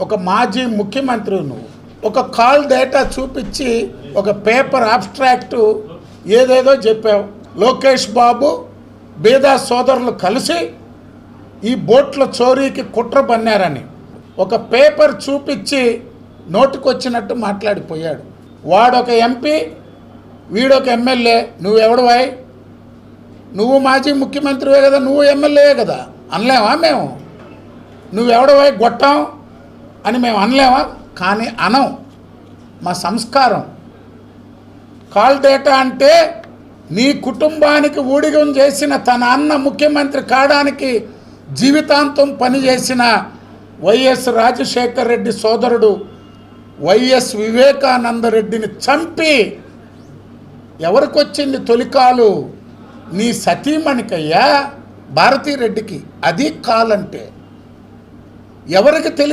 ఒక మాజీ ముఖ్యమంత్రి నువ్వు ఒక కాల్ డేటా చూపించి ఒక పేపర్ అబ్స్ట్రాక్ట్ ఏదేదో చెప్పావు. లోకేష్ బాబు బేదా సోదరులు కలిసి ఈ బోట్ల చోరీకి కుట్ర పన్నారని ఒక పేపర్ చూపించి నోటుకొచ్చినట్టు మాట్లాడిపోయాడు. వాడొక ఎంపీ, వీడొక ఎమ్మెల్యే. నువ్వెవడవాయ్? నువ్వు మాజీ ముఖ్యమంత్రివే కదా, నువ్వు ఎమ్మెల్యేవే కదా. అనలేమా మేము? నువ్వెవడవాయ్ గొట్టం అని మేము అనలేమా? కానీ అనం. మా సంస్కారం. కాల్ డేటా అంటే నీ కుటుంబానికి ఊడిగం చేసిన తన అన్న ముఖ్యమంత్రి కావడానికి జీవితాంతం పనిచేసిన వైఎస్ రాజశేఖర రెడ్డి సోదరుడు వైఎస్ వివేకానంద రెడ్డిని చంపి ఎవరికొచ్చింది తొలికాలు? నీ సతీమణికయ్యా, భారతీ రెడ్డికి. అది కాలంటే ఎవరికి తెలిసి